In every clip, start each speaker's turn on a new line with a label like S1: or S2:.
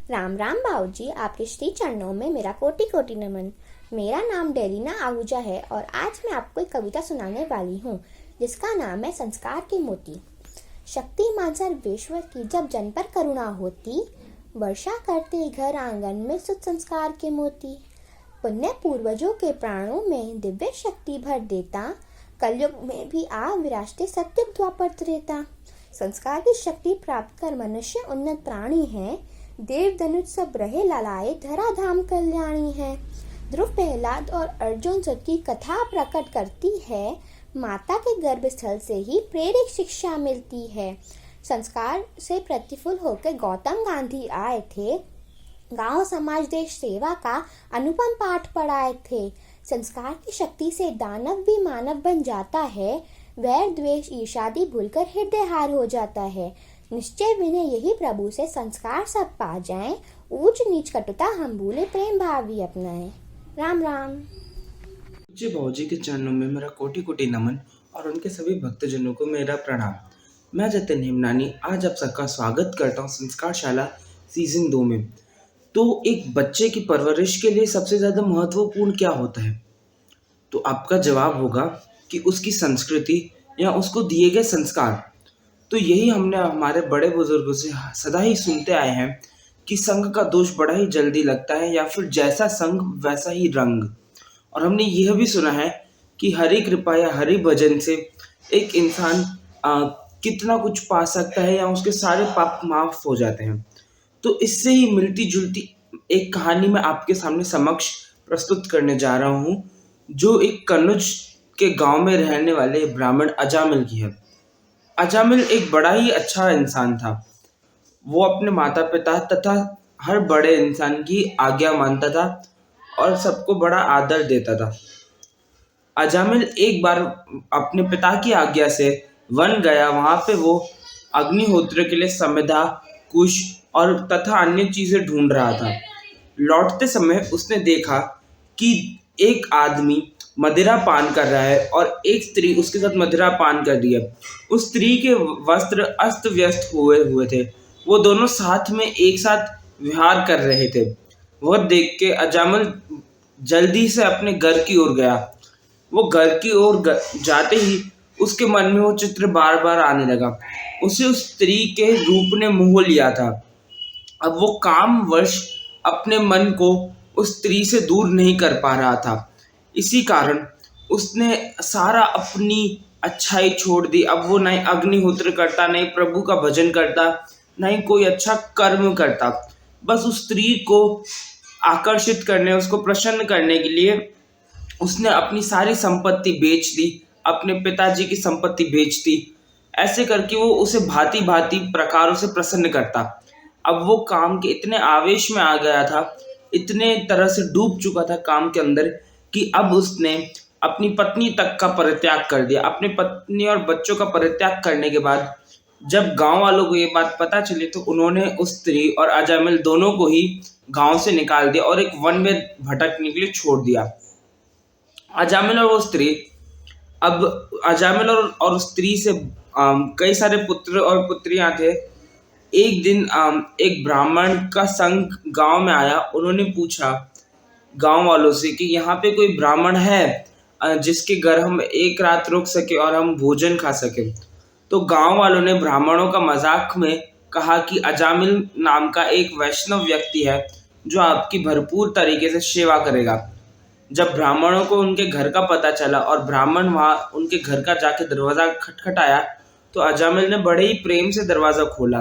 S1: राम राम बाबूजी, आपके श्री चरणों में मेरा कोटि कोटि नमन। मेरा नाम डेलिना आहूजा है और आज मैं आपको एक कविता सुनाने वाली हूँ जिसका नाम है संस्कार की मोती। शक्ति मां सर्वेश्वर की जब जन पर करुणा होती, वर्षा करते घर आंगन में सुख संस्कार के मोती। पुण्य पूर्वजों के प्राणों में दिव्य शक्ति भर देता, कलयुग में भी आ विराजते सत्युग द्वापर त्रेता। संस्कार की शक्ति प्राप्त कर मनुष्य उन्नत प्राणी है, देव धनुष सब रहे लालाए धरा धाम कल्याणी है। ध्रुव प्रहलाद और अर्जुन सुत की कथा प्रकट करती है, माता के गर्भ स्थल से ही प्रेरक शिक्षा मिलती है। संस्कार से प्रतिफुल होकर गौतम गांधी आए थे, गांव समाज देश सेवा का अनुपम पाठ पढ़ाए थे। संस्कार की शक्ति से दानव भी मानव बन जाता है, वैर द्वेष ईर्ष्यादि भूलकर हृदय हार हो जाता है। निश्चय विनय यही प्रभु से संस्कार सब पा जाएं, ऊंच नीच कटुता हम भूले प्रेम भाव ही अपनाएं। राम राम।
S2: जी बाबूजी के चरणों में मेरा कोटि कोटि नमन और उनके सभी भक्तजनों को मेरा प्रणाम। मैं जतिन हेमनानी आज आप सबका स्वागत करता हूँ संस्कारशाला सीजन 2 में। तो एक बच्चे की परवरिश के लिए सबसे ज़्यादा महत्वपूर्ण क्या होता है? तो आपका जवाब होगा कि उसकी संस्कृति या उसको दिए गए संस्कार। तो यही हमने हमारे बड़े बुजुर्गों से सदा ही सुनते आए हैं कि संग का दोष बड़ा ही जल्दी लगता है, या फिर जैसा संग वैसा ही रंग। और हमने यह भी सुना है कि हरि कृपा या हरि भजन से एक इंसान कितना कुछ पा सकता है या उसके सारे पाप माफ हो जाते हैं। तो इससे ही मिलती जुलती एक कहानी मैं आपके सामने समक्ष प्रस्तुत करने जा रहा हूँ, जो एक कन्नौज के गांव में रहने वाले ब्राह्मण अजामिल की है। अजामिल एक बड़ा ही अच्छा इंसान था। वो अपने माता पिता तथा हर बड़े इंसान की आज्ञा मानता था और सबको बड़ा आदर देता था। अजामिल एक बार अपने पिता की आज्ञा से वन गया। वहां पे वो अग्निहोत्र के लिए समिधा, कुश और तथा अन्य चीजें ढूंढ रहा था। लौटते समय उसने देखा कि एक आदमी मदिरा पान कर रहा है और एक स्त्री उसके साथ मदिरा पान कर रही है। उस स्त्री के वस्त्र अस्त व्यस्त हुए थे। वो दोनों साथ में एक साथ विहार कर रहे थे। वह देख के अजामिल जल्दी से अपने घर की ओर गया। वो घर की ओर जाते ही उसके मन में वो चित्र बार बार आने लगा। उसे उस स्त्री के रूप ने मोह लिया था। अब वो कामवश अपने मन को उस स्त्री से दूर नहीं कर पा रहा था। इसी कारण उसने सारा अपनी अच्छाई छोड़ दी। अब वो नहीं अग्निहोत्र करता, नहीं प्रभु का भजन करता, नहीं कोई अच्छा कर्म करता। बस उस स्त्री को आकर्षित करने, उसको प्रसन्न करने के लिए उसने अपनी सारी संपत्ति बेच दी, अपने पिताजी की संपत्ति बेच दी। ऐसे करके वो उसे भांति भांति प्रकारों से प्रसन्न करता। अब वो काम के इतने आवेश में आ गया था, इतने तरह से डूब चुका था काम के अंदर, कि अब उसने अपनी पत्नी तक का परित्याग कर दिया। अपनी पत्नी और बच्चों का परित्याग करने के बाद जब गांव वालों को ये बात पता चली तो उन्होंने उस स्त्री और अजामिल दोनों को ही गांव से निकाल दिया और एक वन में भटकने के लिए छोड़ दिया। अजामिल और वो स्त्री अब अजामिल और उस स्त्री से कई सारे पुत्र और पुत्रियां थे। एक दिन एक ब्राह्मण का संघ गांव में आया। उन्होंने पूछा गांव वालों से कि यहाँ पे कोई ब्राह्मण है जिसके घर हम एक रात रुक सके और हम भोजन खा सके। तो गांव वालों ने ब्राह्मणों का मजाक में कहा कि अजामिल नाम का एक वैष्णव व्यक्ति है जो आपकी भरपूर तरीके से सेवा करेगा। जब ब्राह्मणों को उनके घर का पता चला और ब्राह्मण वहां उनके घर का जाके दरवाजा खटखटाया, तो अजामिल ने बड़े ही प्रेम से दरवाजा खोला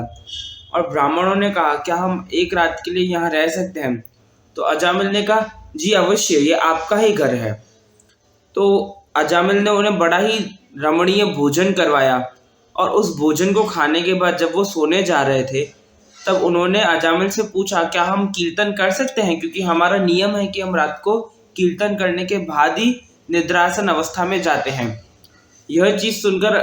S2: और ब्राह्मणों ने कहा क्या हम एक रात के लिए यहाँ रह सकते हैं? तो अजामिल ने कहा जी अवश्य, ये आपका ही घर है। तो अजामिल ने उन्हें बड़ा ही रमणीय भोजन करवाया और उस भोजन को खाने के बाद जब वो सोने जा रहे थे, तब उन्होंने अजामिल से पूछा क्या हम कीर्तन कर सकते हैं, क्योंकि हमारा नियम है कि हम रात को कीर्तन करने के बाद ही निद्रासन अवस्था में जाते हैं। यह चीज सुनकर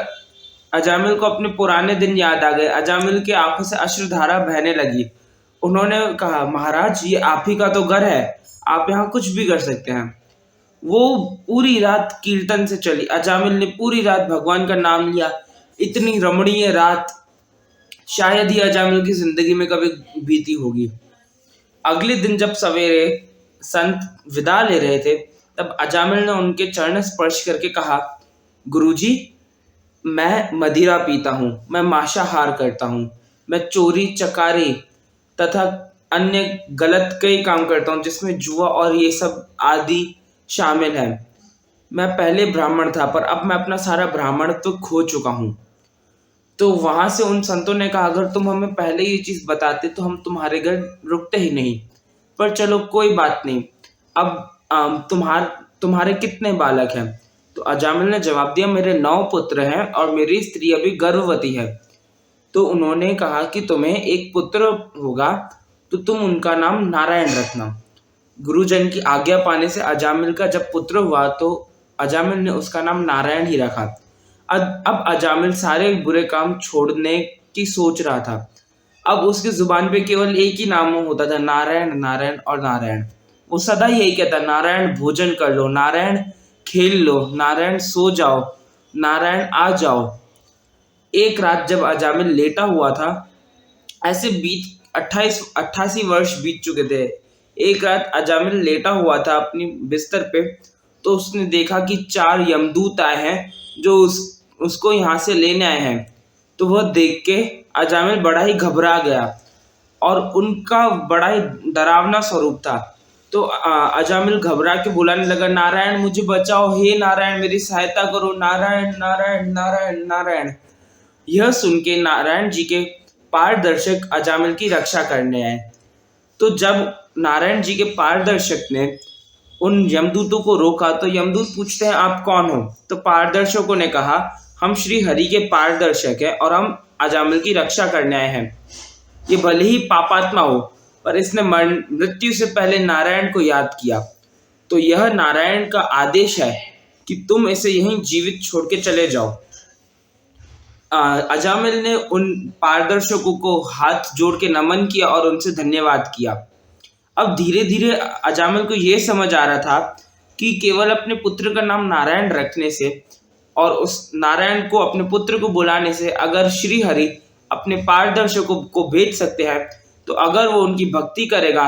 S2: अजामिल को अपने पुराने दिन याद आ गए। अजामिल की आंखों से अश्रुधारा बहने लगी। उन्होंने कहा महाराज, ये आप ही का तो घर है, आप यहाँ कुछ भी कर सकते हैं। वो पूरी रात कीर्तन से चली। अजामिल ने पूरी रात भगवान का नाम लिया। इतनी रमणीय रात शायद ही अजामिल की जिंदगी में कभी बीती होगी। अगले दिन जब सवेरे संत विदा ले रहे थे, तब अजामिल ने उनके चरण स्पर्श करके कहा गुरुजी, मैं मदिरा पीता हूँ, मैं मांसाहार करता हूँ, मैं चोरी चकारी तथा अन्य गलत कई काम करता हूँ जिसमें जुआ और ये सब आदि शामिल है। मैं पहले ब्राह्मण था पर अब मैं अपना सारा ब्राह्मण तो खो चुका हूँ। तो वहां से उन संतों ने कहा अगर तुम हमें पहले ये चीज बताते तो हम तुम्हारे घर रुकते ही नहीं। पर चलो कोई बात नहीं। अब तुम्हारे कितने बालक हैं? तो अजामिल ने जवाब दिया मेरे 9 पुत्र हैं और मेरी स्त्री अभी गर्भवती है। तो उन्होंने कहा कि तुम्हें एक पुत्र होगा तो तुम उनका नाम नारायण रखना। गुरुजन की आज्ञा पाने से अजामिल का जब पुत्र हुआ तो अजामिल ने उसका नाम नारायण ही रखा। अब अजामिल सारे बुरे काम छोड़ने की सोच रहा था। अब उसकी जुबान पे केवल एक ही नाम होता था, नारायण नारायण और नारायण। वो सदा यही कहता, नारायण भोजन कर लो, नारायण खेल लो, नारायण सो जाओ, नारायण आ जाओ। एक रात जब अजामिल लेटा हुआ था, ऐसे 88 वर्ष बीत चुके थे। एक रात अजामिल लेटा हुआ था अपनी बिस्तर पे, तो उसने देखा कि 4 यमदूत आए हैं जो उसको यहाँ से लेने आए हैं। तो वह देख के अजामिल बड़ा ही घबरा गया और उनका बड़ा ही डरावना स्वरूप था। तो अजामिल घबरा के बुलाने लगा, नारायण मुझे बचाओ, हे नारायण मेरी सहायता करो, नारायण नारायण नारायण नारायण। यह सुन के नारायण जी के पारदर्शक अजामिल की रक्षा करने आए। तो जब नारायण जी के पारदर्शक ने उन यमदूतों को रोका तो यमदूत पूछते हैं आप कौन हो? तो पारदर्शकों ने कहा हम श्री हरि के पारदर्शक हैं और हम अजामिल की रक्षा करने आए हैं। ये भले ही पापात्मा हो पर इसने मृत्यु से पहले नारायण को याद किया, तो यह नारायण का आदेश है कि तुम इसे यहीं जीवित छोड़ के चले जाओ। अजामिल ने उन पारदर्शकों को हाथ जोड़ के नमन किया और उनसे धन्यवाद किया। अब धीरे धीरे अजामिल को यह समझ आ रहा था कि केवल अपने पुत्र का नाम नारायण रखने से और उस नारायण को अपने पुत्र को बुलाने से अगर श्री हरि अपने पारदर्शकों को भेज सकते हैं, तो अगर वो उनकी भक्ति करेगा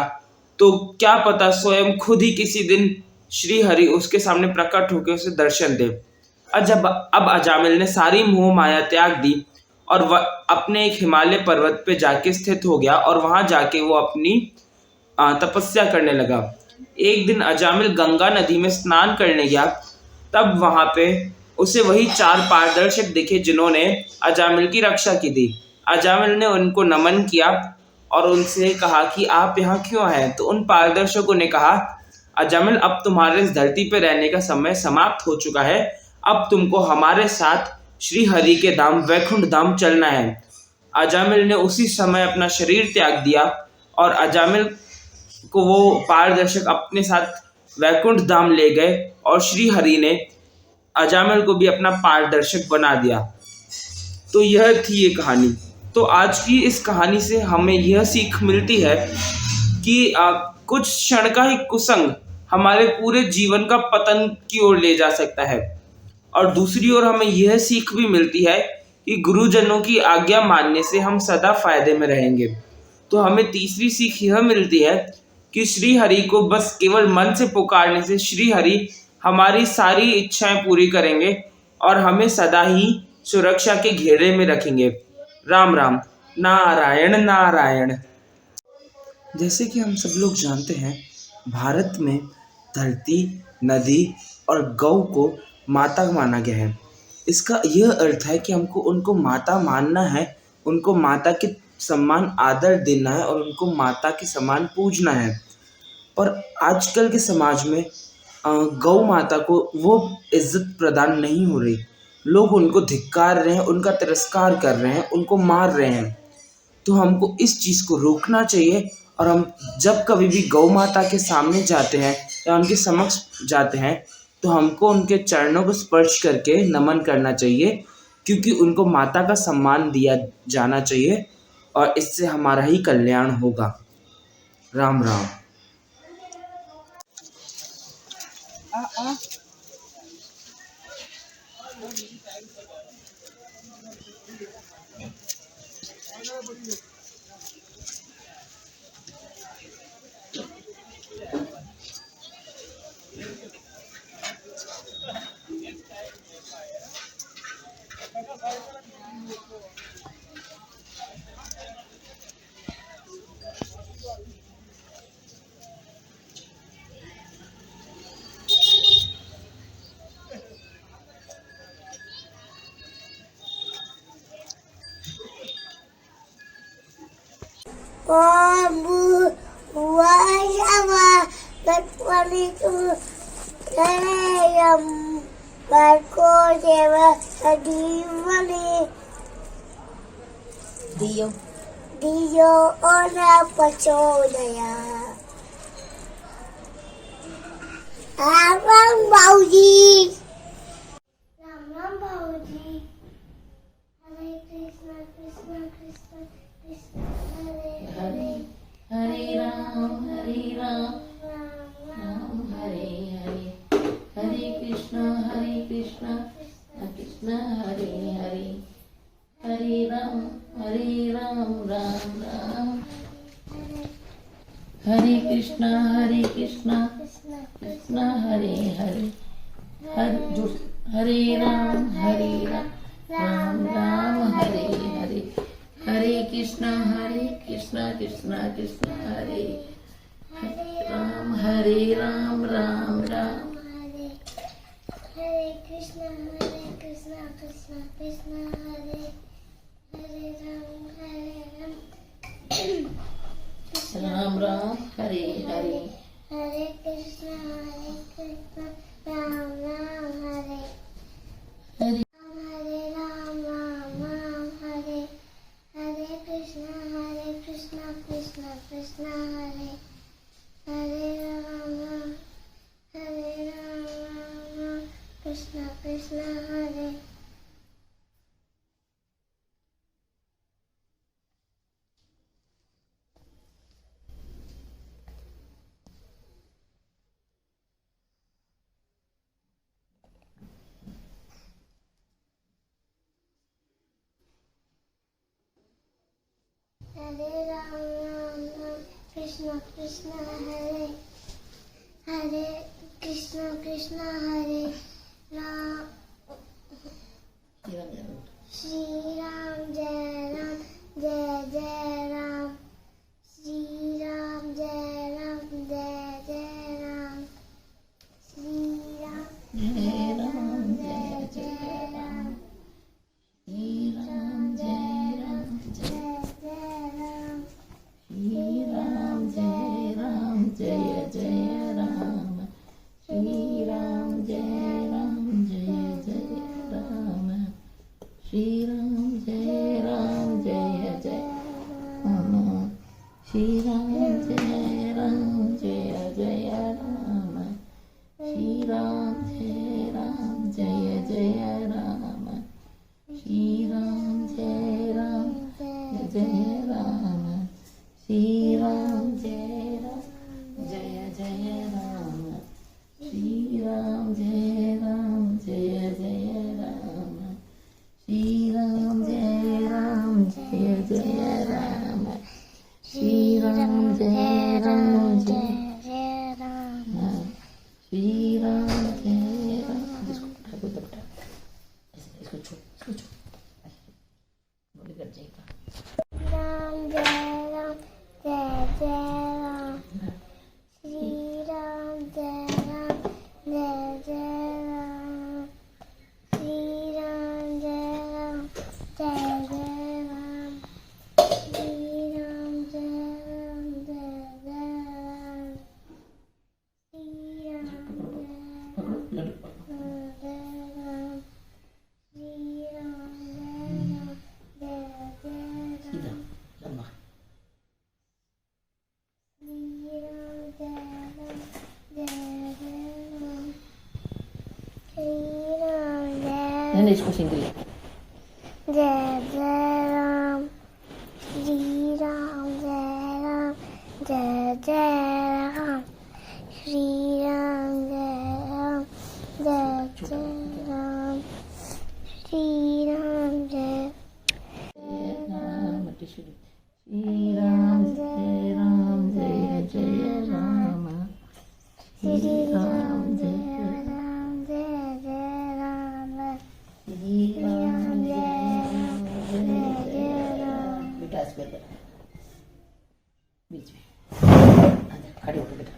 S2: तो क्या पता स्वयं खुद ही किसी दिन श्री हरि उसके सामने प्रकट होकर उसे दर्शन दे। अब अजामिल ने सारी मोह माया त्याग दी और वह अपने एक हिमालय पर्वत पे जाके स्थित हो गया और वहां जाके वो अपनी तपस्या करने लगा। एक दिन अजामिल गंगा नदी में स्नान करने गया, तब वहां पे उसे वही 4 पारदर्शक दिखे जिन्होंने अजामिल की रक्षा की थी। अजामिल ने उनको नमन किया और उनसे कहा कि आप यहाँ क्यों आए? तो उन पारदर्शकों ने कहा अजामिल अब तुम्हारे इस धरती पर रहने का समय समाप्त हो चुका है, अब तुमको हमारे साथ श्री हरि के धाम वैकुंठ धाम चलना है। अजामिल ने उसी समय अपना शरीर त्याग दिया और अजामिल को वो पारदर्शक अपने साथ वैकुंठ धाम ले गए और श्री हरि ने अजामिल को भी अपना पारदर्शक बना दिया। तो यह थी ये कहानी। तो आज की इस कहानी से हमें यह सीख मिलती है कि कुछ क्षण का ही कुसंग हमारे पूरे जीवन का पतन की ओर ले जा सकता है। और दूसरी ओर हमें यह सीख भी मिलती है कि गुरुजनों की आज्ञा मानने से हम सदा फायदे में रहेंगे। तो हमें तीसरी सीख यह मिलती है कि श्री हरि को बस केवल मन से पुकारने से श्री हरि हमारी सारी इच्छाएं पूरी करेंगे और हमें सदा ही सुरक्षा के घेरे में रखेंगे। राम राम। नारायण नारायण। जैसे कि हम सब लोग जानते हैं, भारत में धरती, नदी और गौ को माता माना गया है। इसका यह अर्थ है कि हमको उनको माता मानना है, उनको माता के सम्मान आदर देना है और उनको माता के समान पूजना है। पर आजकल के समाज में गौ माता को वो इज्जत प्रदान नहीं हो रही। लोग उनको धिक्कार रहे हैं, उनका तिरस्कार कर रहे हैं, उनको मार रहे हैं। तो हमको इस चीज़ को रोकना चाहिए और हम जब कभी भी गौ माता के सामने जाते हैं या उनके समक्ष जाते हैं तो हमको उनके चरणों को स्पर्श करके नमन करना चाहिए, क्योंकि उनको माता का सम्मान दिया जाना चाहिए और इससे हमारा ही कल्याण होगा। Ram Ram.
S3: Dio ora pachodaya. Ram Bauji. Ram Bauji. Hare Krishna, Krishna Krishna, Krishna Hare Hare.
S4: Hare Ram, Ram Hare Hare. Hare Krishna, Krishna Hare Hare. Hare Ram, Ram Ram. Hare Krishna, Krishna Hare Hare. Hare Ram, Ram Hare Hare. Hare Krishna, Krishna Hare. Hare Ram, Ram.
S3: Hare Krishna, Krishna Hare. Hare Ram, Ram.
S4: Ram Hare Hare.
S3: Hare Krishna, Ram Hare.
S4: Hare
S3: Hare Ram, Ram Hare. Hare Krishna, Krishna Hare. Hare Ram, Krishna Hare. Hare Ram, Krishna Hare. Hare Krishna Hare Ram. Shri Ram, Jai Ram, Jai Ram. Shri Ram, Jai Ram, Jai Ram. Shri Ram,
S4: Jai Ram,
S3: Jai Ram.
S4: Shri Ram, Jai Ram,
S3: Jai Ram.
S4: Shri Ram, Jai Ram, Jai Ram. Shri Ram, Jai Ram, Jai Ram. Shri Ram, Jai Ram, Jai Ram. Shri Ram, Jai Ram, Jai Ram. Shri Ram, Jai Ram, Jai Ram. Shri Ram, Jai Ram, Jai Ram. Shri Ram, Jai Ram, Jai Ram. मैंने इसको single
S3: जय जय राम श्री राम जय राम जय जय राम श्री राम जय जय राम श्री राम जय
S4: राम श्री राम जय राम जय जय राम
S3: श्री
S4: राम जय
S3: राम जय जय राम
S4: श्री राम जय
S3: जय राम
S4: बेटा इस पे बीच में खड़े होकर बेटा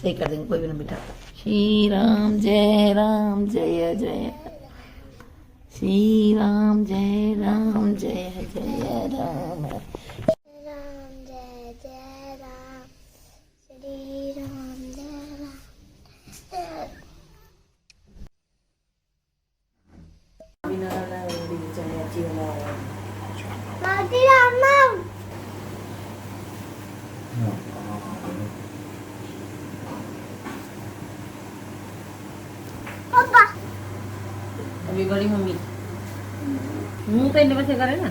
S4: सही कर देंगे कोई भी ना बेटा श्री राम जय जय श्री राम जय जय राम
S3: राम जय जय राम श्री राम जय राम माटी राम नाम पापा
S4: अभी बड़ी मम्मी मुंह पे नमस्ते करे ना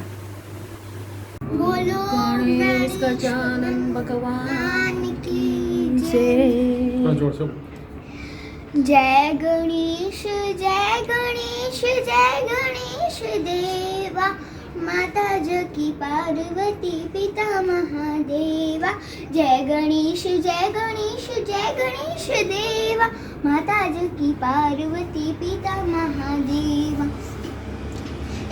S3: बोलो
S4: गणेश गजानन भगवान
S3: भगवान की
S4: जय
S5: जोर से
S3: जय गणेश जय गणेश जय गणेश देवा माता जकी पार्वती पिता महादेवा जय गणेश जय गणेश जय गणेश देवा माता जकी पार्वती पिता महादेवा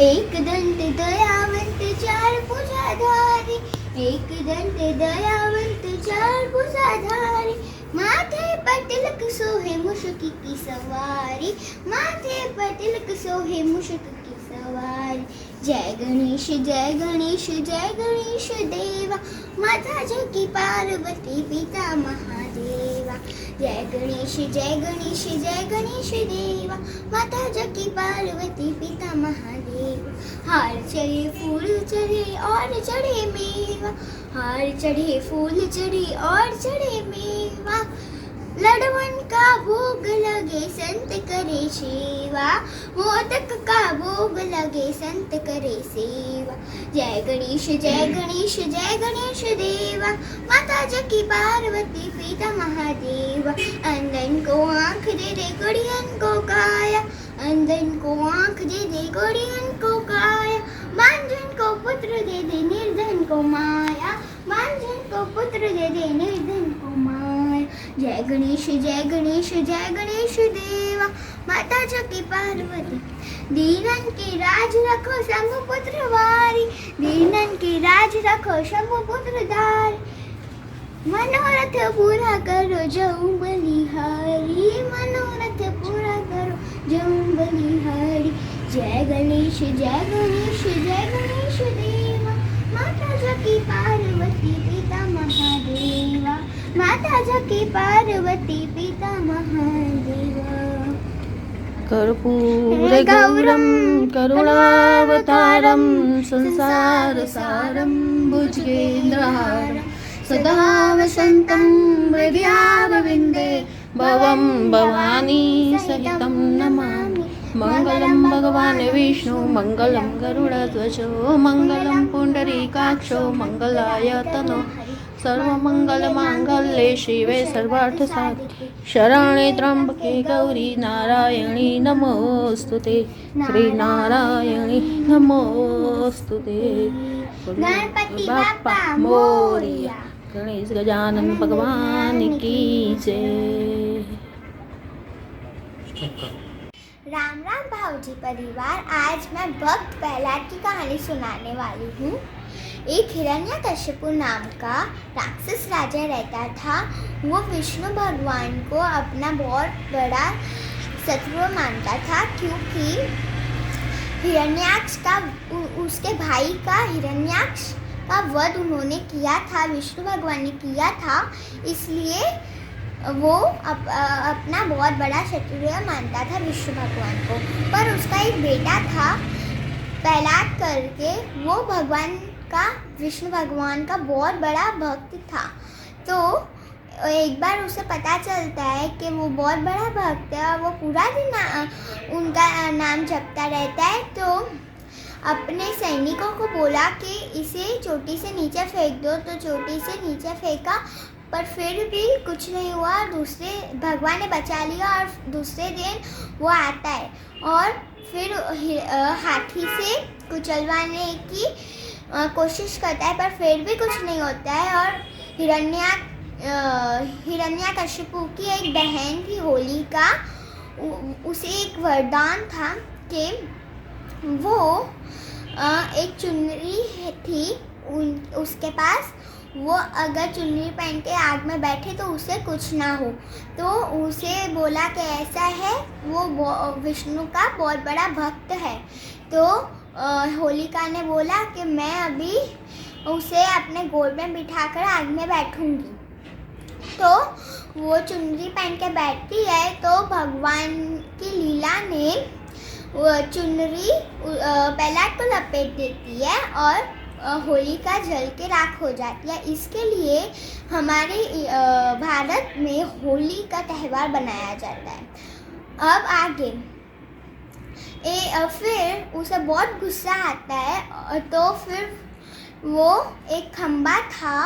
S3: एक दंत दयावंत चार भुजाधारी एक दंत दयावंत चार भुजाधारी माथे पर तिलक सोहे मुश्क की सवारी माथे पर तिलक सोहे मुश्क की सवारी जय गणेश जय गणेश देवा माता जकी पार्वती पिता महादेवा जय गणेश देवा माता जकी पार्वती पिता महादेवा हार चढ़े फूल चढ़े और चढ़े मेवा हार चढ़े फूल चढ़े और चढ़े मेवा लडवन का भोग लगे संत करे सेवा मोदक का भोग लगे संत करे सेवा जय गणेश देवा माता जकी पार्वती पिता महादेवा अंधन को आँख दे दे गुड़ियन को काया अंधन को आँख दे दे गुड़ियन को काया मांझन को पुत्र दे दे निर्धन को माया मांझन को पुत्र दे दे निर्धन को माया जय गणेश देवा माता जकी पार्वती दीनन की राज रखो शंभु पुत्र वारी दीनन की राज रखो शंभु पुत्र धारी मनोरथ पूरा करो जऊं बलिहारी मनोरथ पूरा करो जऊं बलिहारी जय गणेश देवा माता जकी पार्वती पिता महादेवा माता जकी पार्वती पिता महादेवा
S4: कर्पूरगौरं करुणावतारं संसारसारं भुजगेन्द्रहारं सदा वसन्तं हृदयारविन्दे भवं भवानी सहितं नमामि मङ्गलं भगवान् विष्णु मङ्गलं गरुडध्वजो मङ्गलं पुण्डरीकाक्षो मङ्गलाय तनो सर्वमङ्गलमाङ्गल्ये शिवे सर्वार्थसाधिके शरणे त्र्यम्बके गौरी नारायणी नमोऽस्तुते श्रीनारायणी नमोऽस्तुते
S3: गणपति बाप्पा मोरया
S4: गणेश गजानन भगवान की जय।
S3: राम राम भाऊजी परिवार, आज मैं भक्त प्रहलाद की कहानी सुनाने वाली हूँ। एक हिरण्यकश्यपु नाम का राक्षस राजा रहता था। वो विष्णु भगवान को अपना बहुत बड़ा शत्रु मानता था, क्योंकि हिरण्याक्ष का उसके भाई का हिरण्याक्ष का वध उन्होंने किया था, विष्णु भगवान ने किया था। इसलिए वो अपना बहुत बड़ा शत्रु मानता था विष्णु भगवान को। पर उसका एक बेटा था प्रहलाद करके, वो भगवान का विष्णु भगवान का बहुत बड़ा भक्त था। तो एक बार उसे पता चलता है कि वो बहुत बड़ा भक्त है और वो पूरा दिन उनका नाम जपता रहता है, तो अपने सैनिकों को बोला कि इसे चोटी से नीचे फेंक दो। तो चोटी से नीचे फेंका, पर फिर भी कुछ नहीं हुआ। दूसरे भगवान ने बचा लिया और दूसरे दिन वो आता है और फिर हाथी से कुचलवाने की कोशिश करता है, पर फिर भी कुछ नहीं होता है। और हिरण्यकशिपु की एक बहन थी होलिका, उसे एक वरदान था कि वो एक चुनरी थी उसके पास, वो अगर चुन्नी पहन के आग में बैठे तो उसे कुछ ना हो। तो उसे बोला कि ऐसा है, वो विष्णु का बहुत बड़ा भक्त है। तो होलिका ने बोला कि मैं अभी उसे अपने गोद में बिठाकर आग में बैठूंगी। तो वो चुनरी पहन के बैठती है, तो भगवान की लीला ने वो चुनरी प्रहलाद को लपेट देती है और होलिका जल के राख हो जाती है। इसके लिए हमारे भारत में होली का त्यौहार बनाया जाता है। अब आगे फिर उसे बहुत गुस्सा आता है, तो फिर वो एक खंबा था,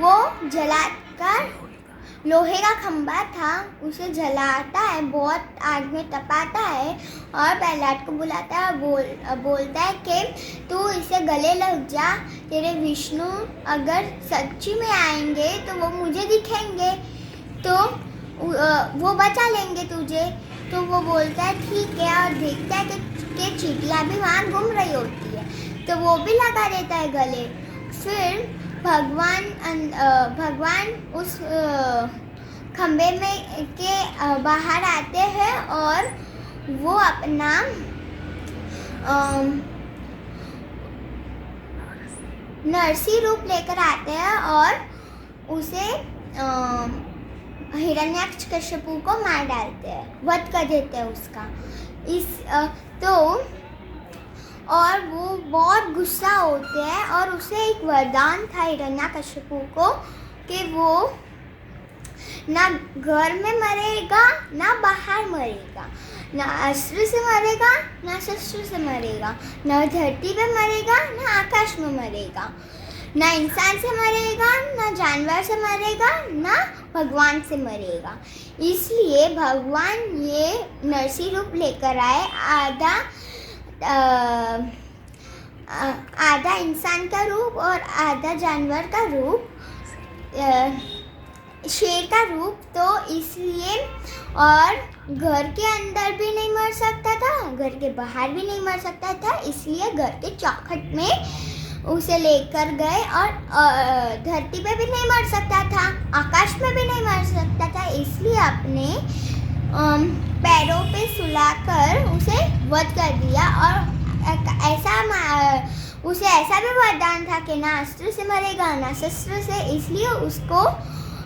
S3: वो जलाकर, लोहे का खंबा था, उसे जलाता है, बहुत आग में तपाता है और प्रहलाद को बुलाता है और बोलता है कि तू इसे गले लग जा, तेरे विष्णु अगर सच्ची में आएंगे तो वो मुझे दिखेंगे, तो वो बचा लेंगे तुझे। तो वो बोलता है ठीक है, और देखता है कि चींटियाँ भी वहाँ घूम रही होती है, तो वो भी लगा देता है गले। फिर भगवान उस खंबे में के बाहर आते हैं और वो अपना नरसी रूप लेकर आते हैं और उसे हिरण्यकशिपु को मार डालते हैं, वध कर देते हैं उसका। और वो बहुत गुस्सा होते हैं और उसे एक वरदान था हिरण्यकशिपु को कि वो ना घर में मरेगा ना बाहर मरेगा, ना अस्त्र से मरेगा ना शस्त्र से मरेगा, ना धरती पे मरेगा ना आकाश में मरेगा, ना इंसान से मरेगा ना जानवर से मरेगा ना भगवान से मरेगा। इसलिए भगवान ये नरसी रूप लेकर आए, आधा इंसान का रूप और आधा जानवर का रूप, शेर का रूप। तो इसलिए, और घर के अंदर भी नहीं मर सकता था, घर के बाहर भी नहीं मर सकता था, इसलिए घर के चौखट में उसे लेकर गए और धरती पे भी नहीं मर सकता था, आकाश में भी नहीं मर सकता था, इसलिए अपने पैरों पे सुलाकर उसे वध कर दिया। और उसे ऐसा भी वरदान था कि ना अस्त्र से मरेगा ना शस्त्र से, इसलिए उसको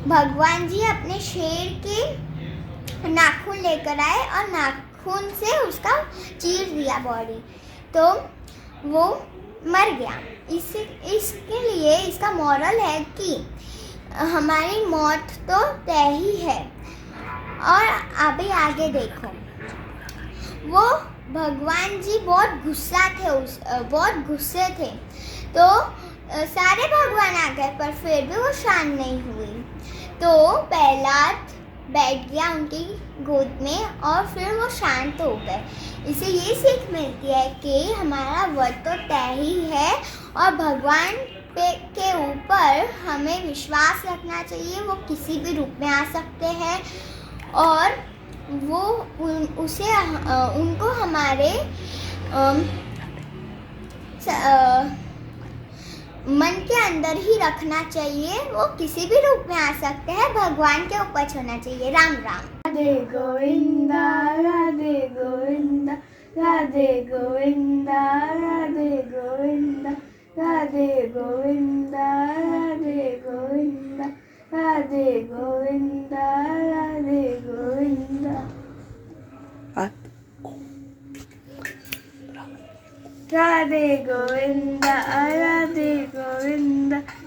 S3: भगवान जी अपने शेर के नाखून लेकर आए और नाखून से उसका चीर दिया बॉडी, तो वो मर गया। इसके लिए इसका मॉरल है कि हमारी मौत तो तय ही है। और अभी आगे देखो, वो भगवान जी बहुत गुस्से थे, तो सारे भगवान आ गए पर फिर भी वो शांत नहीं हुई। तो प्रहलाद बैठ गया उनकी गोद में और फिर वो शांत हो गए। इसे ये सीख मिलती है कि हमारा वध तो तय ही है और भगवान के ऊपर हमें विश्वास रखना चाहिए। वो किसी भी रूप में आ सकते हैं और वो उनको हमारे मन के अंदर ही रखना चाहिए। वो किसी भी रूप में आ सकते हैं, भगवान के ऊपर छोड़ना चाहिए। राम राम।
S5: राधे गोविंदा राधे गोविंदा राधे गोविंदा राधे गोविंदा राधे गोविंदा राधे गोविंदा राधे गोविंदा राधे गोविंदा राधे गोविंदा राधे गोविंदा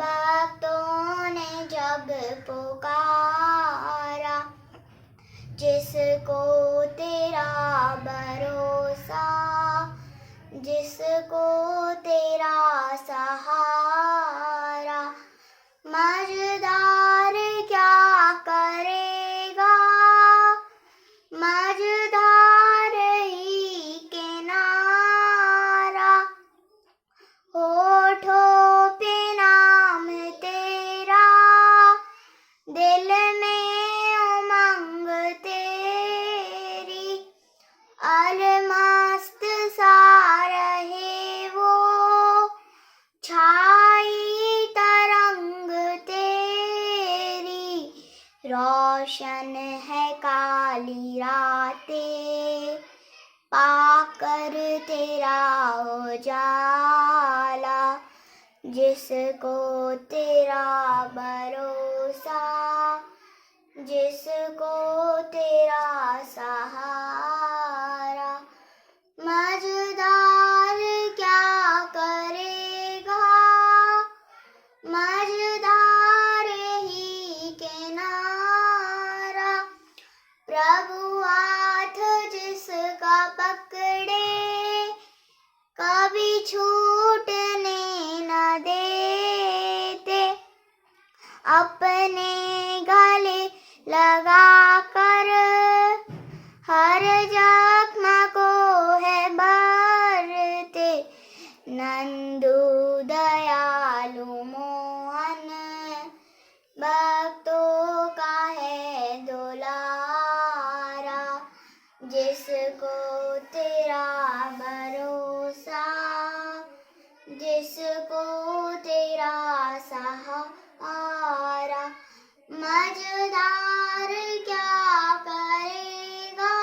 S3: भक्तों ने जब पुकारा, जिसको तेरा भरोसा, जिसको तेरा सहारा, मझधार क्या करेगा, मझधार ही किनारा, होठों पे नाम तेरा, दिल में उमंग तेरी, अलमस्त सा रहे वो, छाई तरंग तेरी, रोशन है काली रातें, पाकर तेरा उजाला, जिसको तेरा भरोसा, जिसको तेरा सहारा, मझधार क्या करेगा, मझधार ही किनारा, प्रभु हाथ जिसका पकड़े, कभी छूटने न देते, अपने गले लगा कर हर जख्म को है भरते, नंदू दयालु मोहन, भक्तों का है दुलारा, जिसको तेरा भरोसा, जिसको तेरा सहारा, मझधार क्या करेगा,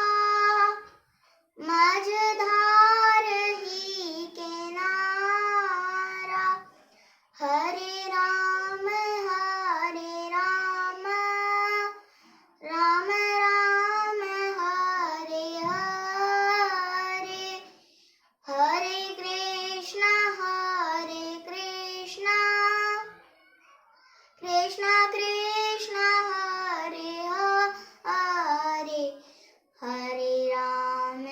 S3: मझधार ही किनारा, हरे राम राम राम हरे हरे, हरे कृष्णा कृष्णा कृष्णा हरे हरे, हरे राम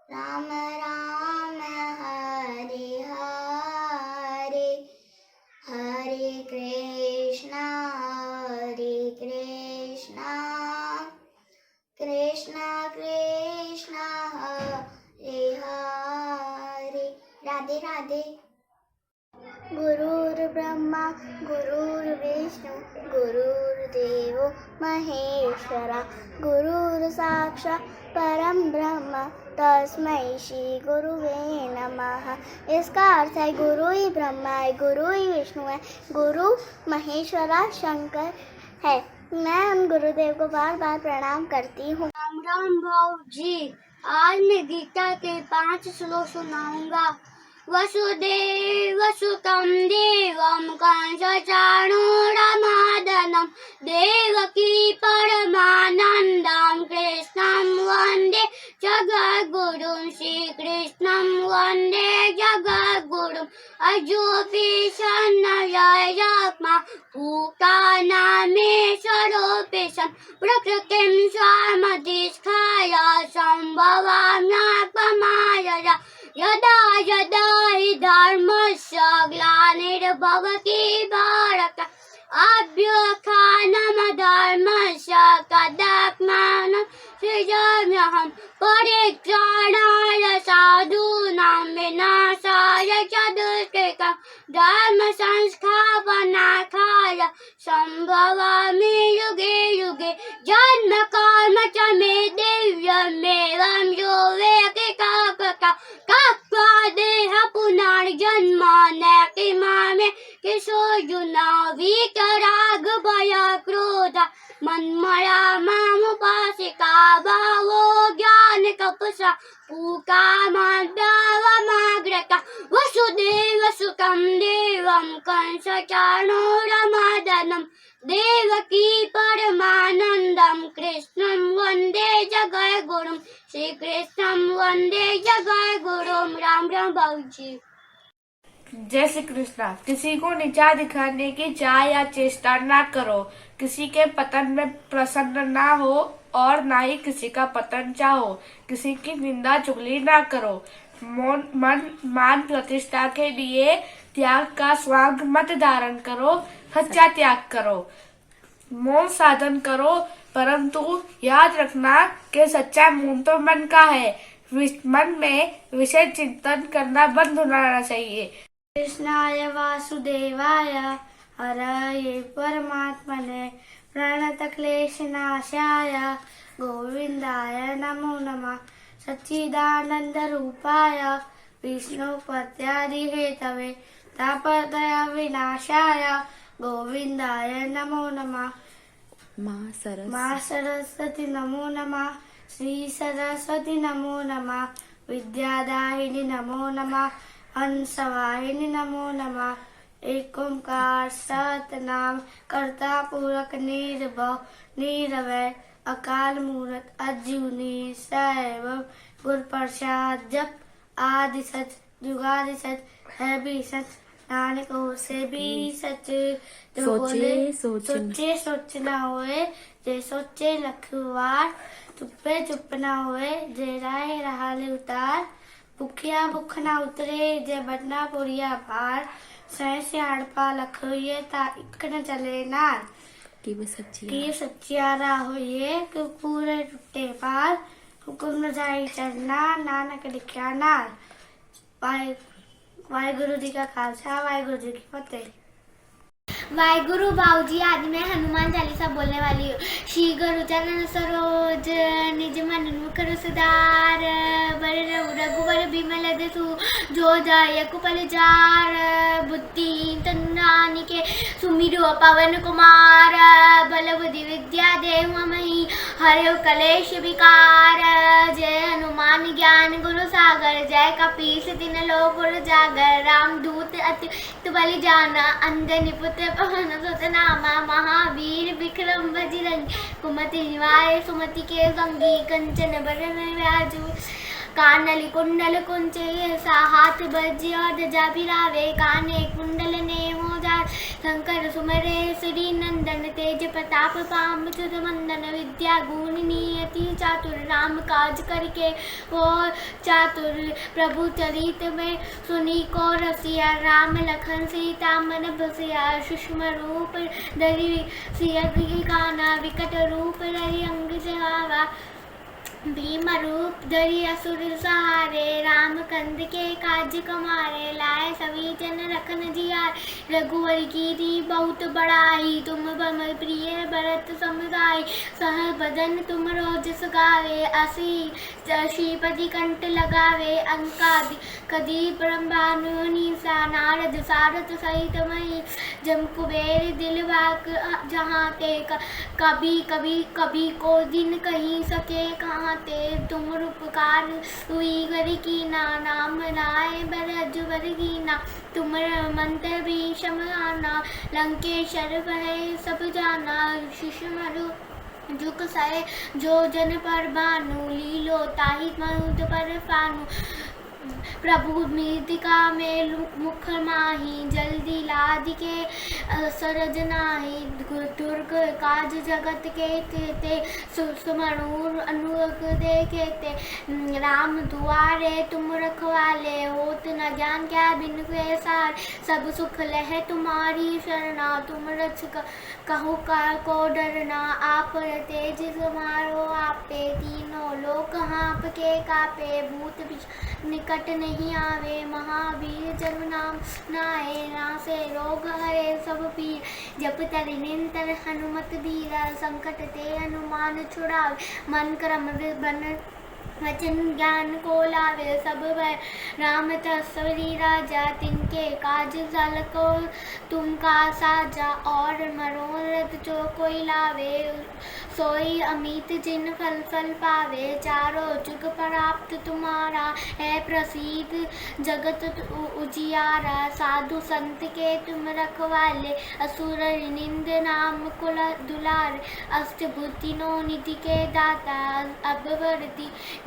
S3: राम राम हरे हरे, हरे कृष्णा कृष्णा कृष्णा हरे हरे। राधे राधे। गुरुर्ब्रह्मा गुरुर्विष्णु गुरुर्देवो महेश्वरा, गुरुर्साक्षात् परम ब्रह्म तस्मै श्री गुरुवे नमः। इसका अर्थ है गुरु ही ब्रह्मा है, गुरु ही विष्णु है, गुरु महेश्वरा शंकर है। मैं उन गुरुदेव को बार बार प्रणाम करती हूँ। राम राम भाव जी, आज मैं गीता के 5 श्लोक सुनाऊंगा। वसुदेव सुतं देवं कंसचाणूरमर्दनं, देवकी परमानन्दं कृष्णं वन्दे जगद्गुरुं, श्रीकृष्णं वन्दे जगद्गुरुं। अजोऽपि सन्नयजात्मा भूतानामीश्वरोऽपि सन्, प्रकृतिं स्वामधिष्ठाय सम्भवाम्यात्ममायया। यदा यदा हि धर्मस्य ग्लानिर्भवति भारत, अभ्युत्थानमधर्मस्य तदात्मानं सृजाम्यहं। परित्राणाय साधूनां विनाशाय च दुष्कृतां, धर्मसंस्थापनार्थाय सम्भवामि युगे युगे। जन्म कर्म च मे दिव्यमेवं यो वेत्ति तत्त्वतः, त्यक्त्वा देह पुनर्जन्म नैति मामे किशोर्जुना। वीतराग भय क्रोध मन्मया मामुपासिता, बहवो ज्ञानतपसा पूता मद्भावमागता। वसुदेव सुतं देवं कंसचाणूरमर्दनं, देवकी परमानन्दं कृष्णं वन्दे जगद्गुरुं, श्रीकृष्णं वन्दे जगद्गुरुं। राम राम बाबूजी।
S5: जय श्री कृष्णा। किसी को नीचा दिखाने की चाह या चेष्टा ना करो, किसी के पतन में प्रसन्न ना हो और ना ही किसी का पतन चाहो, किसी की निंदा चुगली ना करो, मन मान प्रतिष्ठा के लिए त्याग का स्वांग मत धारण करो, सच्चा त्याग करो, मौन साधन करो, परंतु याद रखना कि सच्चा मौन तो मन का है। मन में विषय चिंतन करना बंद होना चाहिए।
S3: कृष्णाय वासुदेवाय हरये परमात्मने प्रणतक्लेशनाशाय गोविंदाय नमो नमः। सच्चिदानंद रूपाय विष्णुपत्यादि हेतवे तापत्रय विनाशाय गोविंदाय नमो नमः। माँ सरस्वती नमो नमः। श्री सरस्वती नमो नमः। विद्यादायिनी नमो नमः। हंसवाहिनी नमो नमः। एक ओंकार सतनाम करता पूरक निर्भव निरवय अकाल मूरत अजूनी सैवं गुर प्रसाद जप आदि सच जुगादि सच है भी सच नानक हो से भी सच। जो बोले सोचे सोच ना होए जे सोचे लखवार चुप्पे चुप ना होए जे राय रहाले उतार भूखिया भूख ना उतरे जे बदना पुरिया भार सह से हड़पा लखोइए ता इक न चले नार की सच्चियारा होइए कि पूरे टूटे पार हुकुम न जाई चढ़ना नानक लिखिया नार। वाहिगुरु जी का खालसा वाहिगुरु जी की फतेह। वाहिगुरु बाऊजी, आज मैं हनुमान चालीसा बोलने वाली हूँ। श्री गुरु चरण सरोज निज मन मुख सुधार बड़े रघुवर बिमल जसु जो जय कुपल जार बुद्धि तन्नानि के सुमिरो पवन कुमार बल बुद्धि विद्या देहु मही हरे कलेश विकार। जय हनुमान ज्ञान गुरु सागर जय कपीस दिन लोक जागर राम दूत अति बलि जाना अंधे निपुत्र पवन सुत नामा महावीर विक्रम बजरंगी कुमति निवाय सुमति के संगी कंचन बरन व्याजु कानली कुंडल कुंचे हाथ बज्य और ध्वजा बिरावे काने कुंडल ने हो जा शंकर सुमरे श्री नंदन तेज प्रताप पाम सुध मंदन विद्या गुण नियति चातुर राम काज करके वो चातुर प्रभु चरित में सुनी को रसिया राम लखन सीता मन बसिया सूक्ष्म रूप धरि सिया काना विकट रूप धरि अंग सेवा भीम रूप धरि असुर सहारे रामचंद्र के काज कमारे लाए सभी जन रखन जियार रघुवर कीरी बहुत बड़ाई तुम बम प्रिय भरत समुदाय सह बदन तुम रोजस गावे असी श्रीपति कंठ लगावे अंकादि कदी ब्रह्मानु निसा नारद सारथ सहित मही जम कुबेर दिलवाक जहाँ ते कभी कभी कभी को दिन कहीं सके कहाँ ते तुम उपकार हुई घर की नाम राय बरजुबर की ना तुम मंत्र भी समाना लंकेश्वर है सब जाना शिशु जुक सहे जो जन पर बानु लीलो ताहि महुद पर फानु प्रभु मृतिका में मुख माही जल्दी लाद के सरज नाही दुर्ग काज जगत के ते सुमरूर अनुग देखे ते राम दुआरे तुम रखवाले होत न जान क्या बिन के सार सब सुख लह तुम्हारी शरणा तुम रक्ष कहु का को डरना आप तेज समारो आपे तीनों लोक हाँप के कापे भूत निकट नहीं आवे महावीर जब नाम नाए नासे रोग हरे सब पीर जप तरि निरंतर हनुमत बीरा संकट ते हनुमान छुड़ावे मन क्रम बन वचन ज्ञान को लावे सब भय राम तस्वरी राजा तिनके काज सल को तुम का साजा और मनोरथ जो कोई लावे सोई अमित जिन फल फल पावे चारों जुग प्राप्त तुम्हारा है प्रसिद्ध जगत उजियारा साधु संत के तुम रखवाले असुर निंद नाम कुल दुलार अष्टभुति नो निधि के दाता अब वर्ती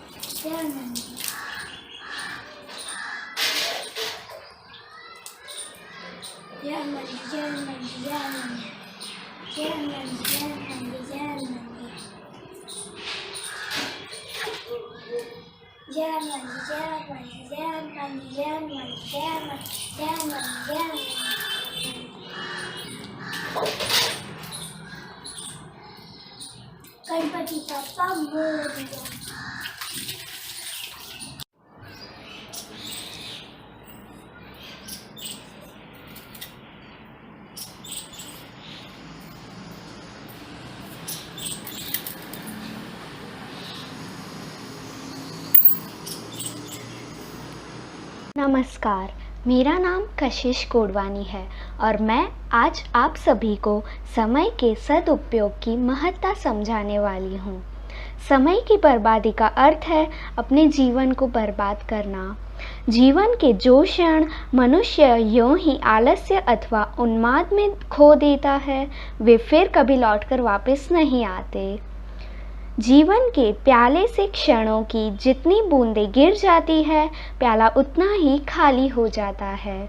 S3: जय नंदी जय नंदी जय नंदी जय नंदी जय नंदी जय नंदी जय नंदी जय नंदी जय नंदी जय नंदी जय नंदी जय नंदी जय नंदी जय नंदी गणपति बप्पा मोरया।
S6: नमस्कार, मेरा नाम कशिश कोडवानी है और मैं आज आप सभी को समय के सदुपयोग की महत्ता समझाने वाली हूँ। समय की बर्बादी का अर्थ है अपने जीवन को बर्बाद करना। जीवन के जो क्षण मनुष्य यूं ही आलस्य अथवा उन्माद में खो देता है, वे फिर कभी लौटकर वापस नहीं आते। जीवन के प्याले से क्षणों की जितनी बूंदें गिर जाती है, प्याला उतना ही खाली हो जाता है।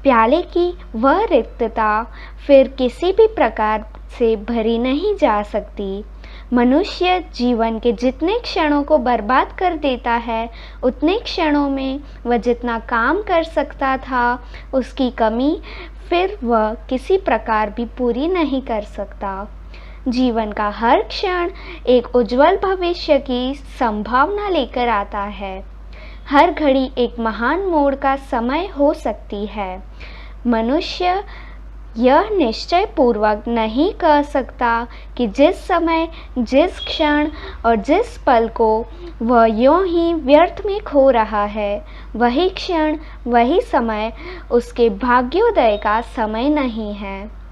S6: प्याले की वह रिक्तता फिर किसी भी प्रकार से भरी नहीं जा सकती। मनुष्य जीवन के जितने क्षणों को बर्बाद कर देता है, उतने क्षणों में वह जितना काम कर सकता था, उसकी कमी फिर वह किसी प्रकार भी पूरी नहीं कर सकता। जीवन का हर क्षण एक उज्जवल भविष्य की संभावना लेकर आता है। हर घड़ी एक महान मोड़ का समय हो सकती है। मनुष्य यह निश्चय पूर्वक नहीं कह सकता कि जिस समय, जिस क्षण और जिस पल को वह यूं ही व्यर्थ में खो रहा है, वही क्षण, वही समय उसके भाग्योदय का समय नहीं है।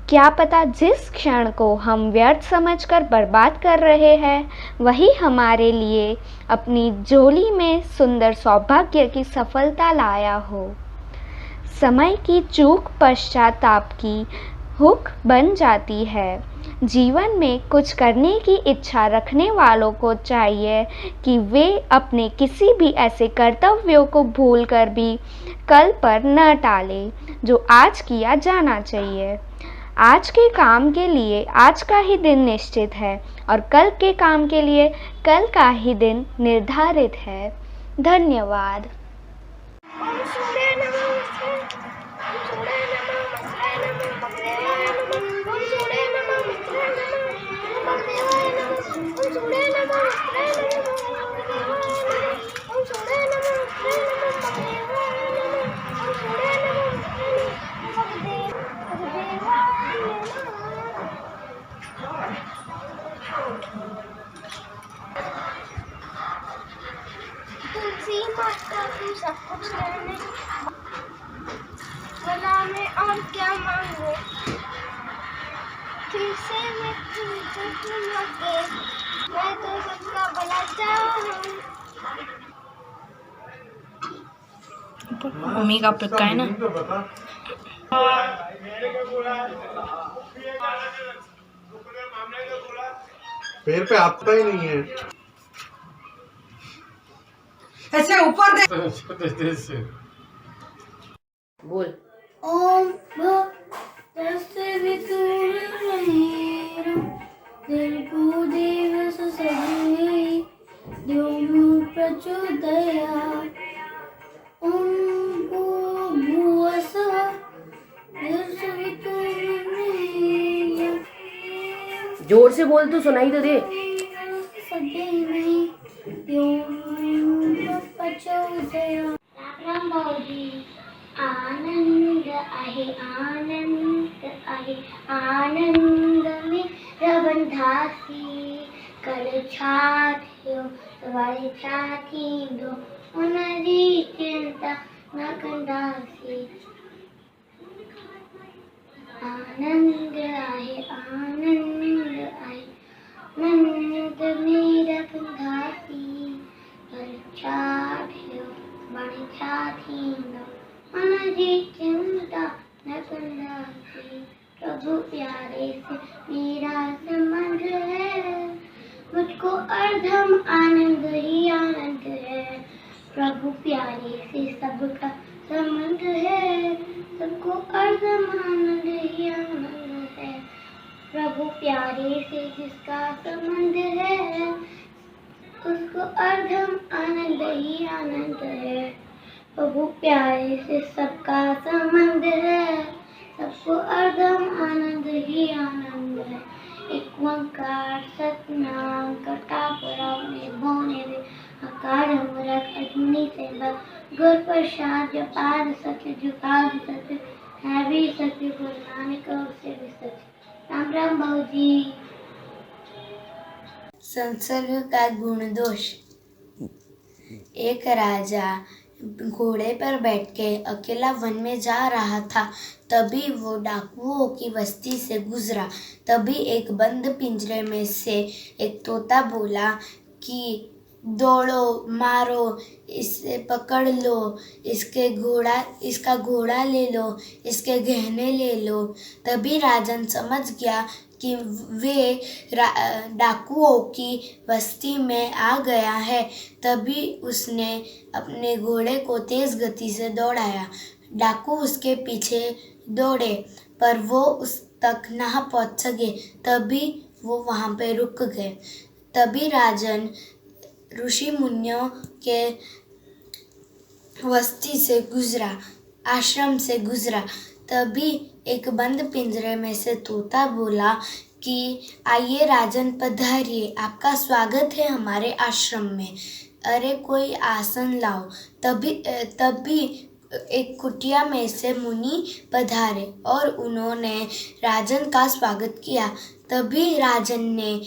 S6: क्या पता जिस क्षण को हम व्यर्थ समझकर बर्बाद कर रहे हैं, वही हमारे लिए अपनी झोली में सुंदर सौभाग्य की सफलता लाया हो। समय की चूक पश्चाताप की हुक बन जाती है। जीवन में कुछ करने की इच्छा रखने वालों को चाहिए कि वे अपने किसी भी ऐसे कर्तव्यों को भूलकर भी कल पर न टालें जो आज किया जाना चाहिए। आज के काम के लिए आज का ही दिन निश्चित है और कल के काम के लिए कल का ही दिन निर्धारित है। धन्यवाद।
S3: तुलसी माता तू सब कुछ करने भला में और क्या मांगो, फिर से मैं तुझे लगे, मैं तो सबका भला चाहूं।
S7: मम्मी का पिक्का है ना।
S8: पैर पे आता ही नहीं है।
S4: ऐसे ऊपर दे। बोल।
S3: ओम भक्तस्य वितुर्वरेण्यं देवो देवस्य सदये द्योमो प्रचोदयात्। ओम भूर्भुवस्सुः वितुर्वरेण्यं
S4: जोर से बोल, तू सुनाई तो दे।
S3: सदैव द्योमो प्रचोदयात्। राम भाऊजी, आनंद आहे, आनंद आहे, आनंद में रबंधासी कल छाथियो सवारी छाती दो उनरी चिंता न कंदासी। आनंद आहे, आनंद आहे, आनंद में रबंधासी कल छाथियो सवारी छाती दो उनरी चिंता न कंदासी। प्रभु प्यारे से मेरा संबंध है, मुझको अर्धम आनंद ही आनंद है। प्रभु प्यारे से सबका संबंध है, सबको अर्धम आनंद ही आनंद है। प्रभु प्यारे से जिसका संबंध है, उसको अर्धम आनंद ही आनंद है। प्रभु प्यारे से सबका संबंध है, सबको अर्धम आनंद ही आनंद है। एक ओंकार सतनाम करता पुरख निर्भो निर्विकार अकार मूरख अग्नि सेवा गुर प्रसाद जपाद सत्य जुगाद सत्य है भी सत्य गुरु नानक से भी सत्य। राम राम भाऊजी। संसर्ग का गुण दोष। एक राजा घोड़े पर बैठ के अकेला वन में जा रहा था। तभी वो डाकुओं की बस्ती से गुजरा। तभी एक बंद पिंजरे में से एक तोता बोला कि दौड़ो, मारो, इसे पकड़ लो, इसका घोड़ा ले लो, इसके गहने ले लो। तभी राजन समझ गया कि वे डाकुओं की बस्ती में आ गया है। तभी उसने अपने घोड़े को तेज गति से दौड़ाया। डाकू उसके पीछे दौड़े पर वो उस तक ना पहुंच सके। तभी वो वहाँ पे रुक गए। तभी राजन ऋषि मुनियों के बस्ती से गुजरा, आश्रम से गुजरा। तभी एक बंद पिंजरे में से तोता बोला कि आइए राजन पधारिए, आपका स्वागत है हमारे आश्रम में। अरे कोई आसन लाओ। तभी एक कुटिया में से मुनि पधारे और उन्होंने राजन का स्वागत किया। तभी राजन ने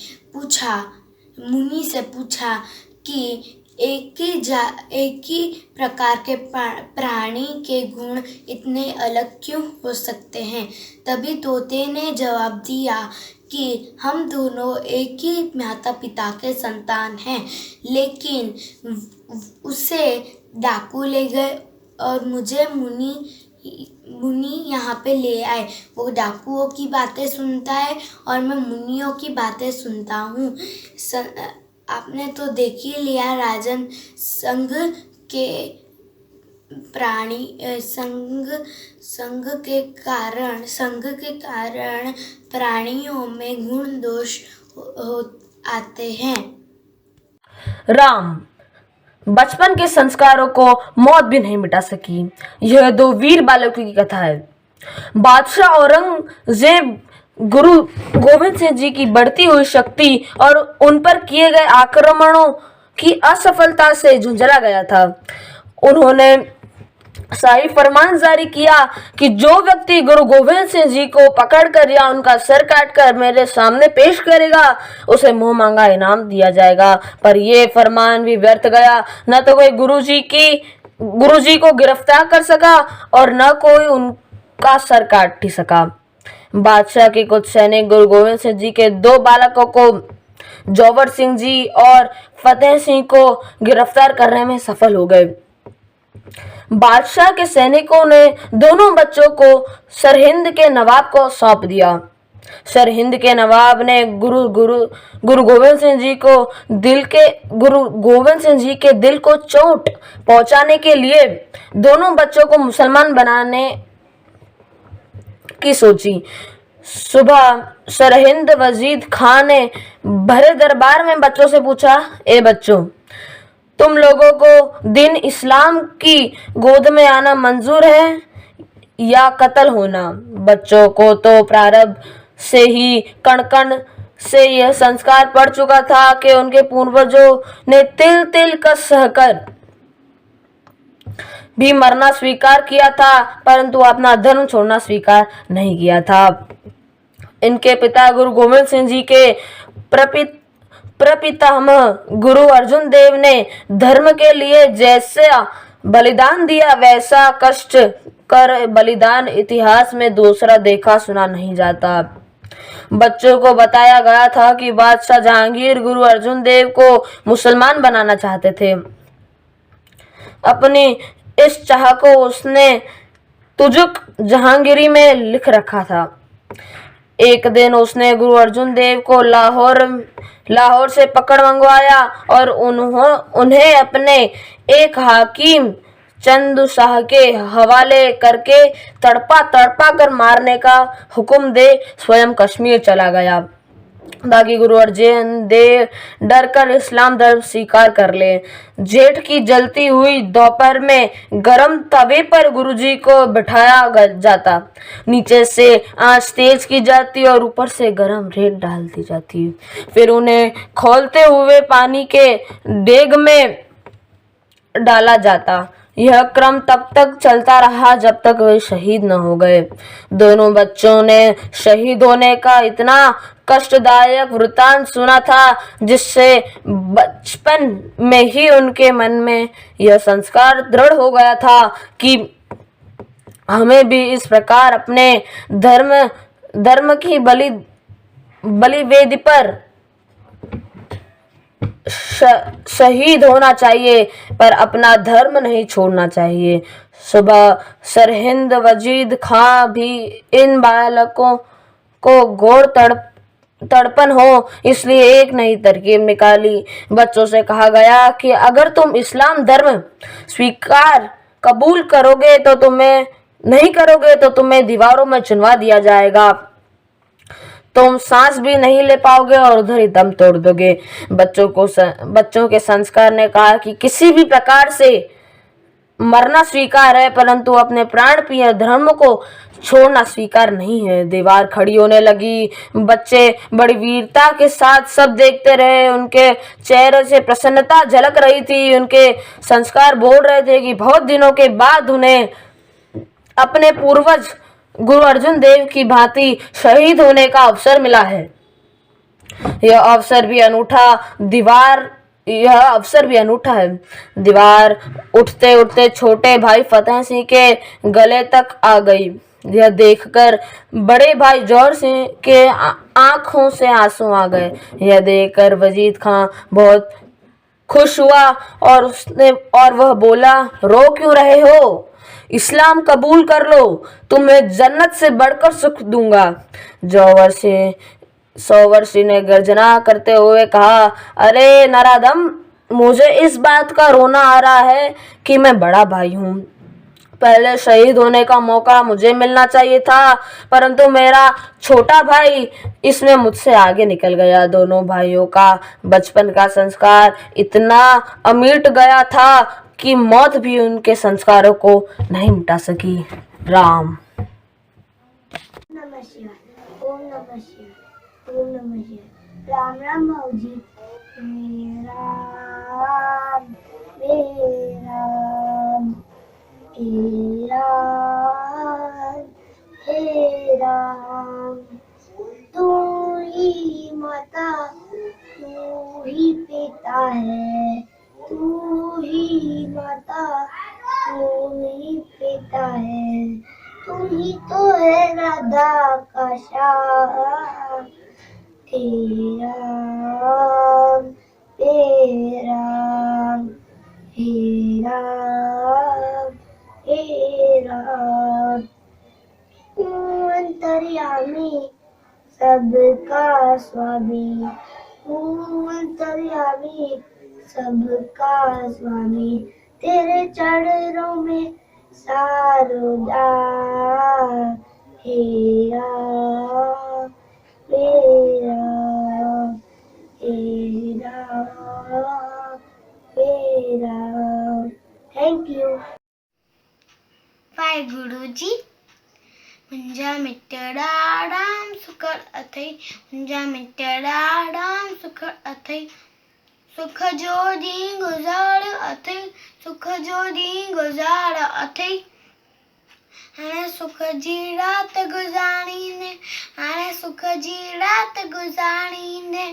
S3: मुनि से पूछा कि एक ही प्रकार के प्राणी के गुण इतने अलग क्यों हो सकते हैं। तभी तोते ने जवाब दिया कि हम दोनों एक ही माता पिता के संतान हैं, लेकिन उसे डाकू ले गए और मुझे मुनि यहाँ पे ले आए। वो डाकुओं की बातें सुनता है और मैं मुनियों की बातें सुनता हूँ। आपने तो देख ही लिया राजन, संघ के कारण प्राणियों में गुण दोष आते हैं।
S9: राम, बचपन के संस्कारों को मौत भी नहीं मिटा सकी। यह दो वीर बालकों की कथा है। बादशाह औरंगजेब गुरु गोविंद सिंह जी की बढ़ती हुई शक्ति और उन पर किए गए आक्रमणों की असफलता से झुंझला गया था। उन्होंने शाही फरमान जारी किया कि जो व्यक्ति गुरु गोविंद सिंह जी को पकड़कर या उनका सर काटकर मेरे सामने पेश करेगा, उसे मुंह मांगा इनाम दिया जाएगा। पर यह फरमान भी व्यर्थ गया। न तो कोई गुरु जी को गिरफ्तार कर सका और न कोई उनका सर काट ही सका। बादशाह के कुछ सैनिक गुरु गोविंद सिंह जी के दो बालकों को, जोवर सिंह जी और फतेह सिंह को गिरफ्तार करने में सफल हो गए। बादशाह के सैनिकों ने दोनों बच्चों को सरहिंद के नवाब को सौंप दिया। सरहिंद के नवाब ने गुरु गोविंद सिंह जी के दिल को चोट पहुंचाने के लिए दोनों बच्चों को मुसलमान बनाने की सोची। सुबह सरहिंद वजीद खान ने भरे दरबार में बच्चों से पूछा, ए बच्चों, तुम लोगों को दीन इस्लाम की गोद में आना मंजूर है या कत्ल होना? बच्चों को तो प्रारंभ से ही कण कण से यह संस्कार पड़ चुका था कि उनके पूर्वजों ने तिल तिल का सहकर भी मरना स्वीकार किया था, परंतु अपना धर्म छोड़ना स्वीकार नहीं किया था। इनके पिता गुरु गोविंद सिंह जी के प्रपितामह गुरु अर्जुन देव ने धर्म के लिए जैसा बलिदान दिया, वैसा कष्ट कर बलिदान इतिहास में दूसरा देखा सुना नहीं जाता। बच्चों को बताया गया था कि बादशाह जहांगीर गुरु अर्जुन देव को मुसलमान बनाना चाहते थे। अपनी इस चाह को उसने तुजुक जहांगीरी में लिख रखा था। एक दिन उसने गुरु अर्जुन देव को लाहौर से पकड़ मंगवाया और उन्हें अपने एक हाकिम चंदू शाह के हवाले करके तड़पा कर मारने का हुक्म दे स्वयं कश्मीर चला गया, ताकि गुरु अर्जुन देव डरकर इस्लाम धर्म स्वीकार कर ले। जेठ की जलती हुई दोपहर में गरम तवे पर गुरुजी को बिठाया जाता। नीचे से आंच तेज की जाती और ऊपर से गरम रेत डाल दी जाती। फिर उन्हें खौलते हुए पानी के डेग में डाला जाता। यह क्रम तब तक चलता रहा जब तक वे शहीद न हो गए। दोनों बच्चों ने शहीद होने का इतना कष्टदायक वृतांत सुना था, जिससे बचपन में ही उनके मन में यह संस्कार दृढ़ हो गया था कि हमें भी इस प्रकार अपने धर्म की बलिवेदी पर शहीद होना चाहिए, पर अपना धर्म नहीं छोड़ना चाहिए। सुबह सरहिंद वजीद खां भी इन बालकों को घोर तड़पन हो, इसलिए एक नई तरकीब निकाली। बच्चों से कहा गया कि अगर तुम इस्लाम धर्म कबूल करोगे तो तुम्हें दीवारों में चुनवा दिया जाएगा। तुम सांस भी नहीं ले पाओगे और उधर ही दम तोड़ दोगे। बच्चों के संस्कार ने कहा कि किसी भी प्रकार से मरना स्वीकार है, परंतु अपने प्राण प्रिय धर्म को छोड़ना स्वीकार नहीं है। दीवार खड़ी होने लगी। बच्चे बड़ी वीरता के साथ सब देखते रहे। उनके चेहरे से प्रसन्नता झलक रही थी। उनके संस्कार बोल रहे थे कि बहुत दिनों के बाद उन्हें अपने पूर्वज गुरु अर्जुन देव की भांति शहीद होने का अवसर मिला है। यह अवसर भी अनूठा है। दीवार उठते उठते छोटे भाई फतेह सिंह के गले तक आ गई। यह देखकर बड़े भाई जोर सिंह के आंखों से आंसू आ गए। यह देखकर वजीद खां बहुत खुश हुआ और वह बोला, रो क्यों रहे हो? इस्लाम कबूल कर लो, तुम्हें जन्नत से बढ़कर सुख दूंगा। सौवर्षी ने गर्जना करते हुए कहा, अरे नरादम, मुझे इस बात का रोना आ रहा है कि मैं बड़ा भाई हूँ। पहले शहीद होने का मौका मुझे मिलना चाहिए था, परंतु मेरा छोटा भाई इसमें मुझसे आगे निकल गया। दोनों भाइयों का बचपन का संस्कार इतना अमिट गया था कि मौत भी उनके संस्कारों को नहीं मिटा सकी। राम।
S3: नमः शिवाय। ओम नमः शिवाय। ओम नमः शिवाय। राम राम भाऊजी। हे राम, हे राम, हे राम, हे राम। तू ही माता, तू ही पिता है। तू ही माता, तू ही पिता है। तू ही तो है राधा का श्याम। हे राम, हे राम, हे राम, हे राम। तू अंतर्यामी, सबका स्वामी। तू अंतर्यामी, सबका स्वामी। तेरे चरणों में सारुदा। हे राम, हे राम, हे राम, हे राम। Thank you. वाहेगुरु जी। मुंहिंजा मिटड़ा राम सुखड़ अथई। मुंहिंजा मिटड़ा राम सुखड़ अथई। सुख जो ॾींहुं गुज़ार अथई। सुख जो ॾींहुं गुज़ार अथई। हाणे सुख जी रात गुज़ारींदे। हाणे सुख जी रात गुज़ारींदे।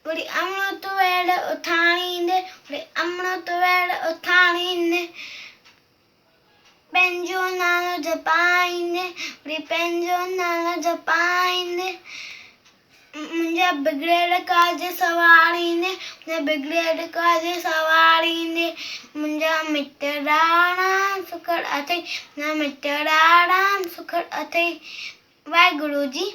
S3: वरी अमृत वेड़ उथाणींदे। वरी अमृत वेड़ उथाणींदे। पंहिंजो नालो जपाईंदे। वरी पंहिंजो नालो जपाईंदे। मुंहिंजा बिगड़ियल काज सवारींदे। मुंहिंजा बिगड़ियल काज सवारींदे। मुंहिंजा मिटड़ा राम सुखड़ अथई। मुंहिंजा मिटड़ा राम सुखड़ अथई। वाहेगुरु जी।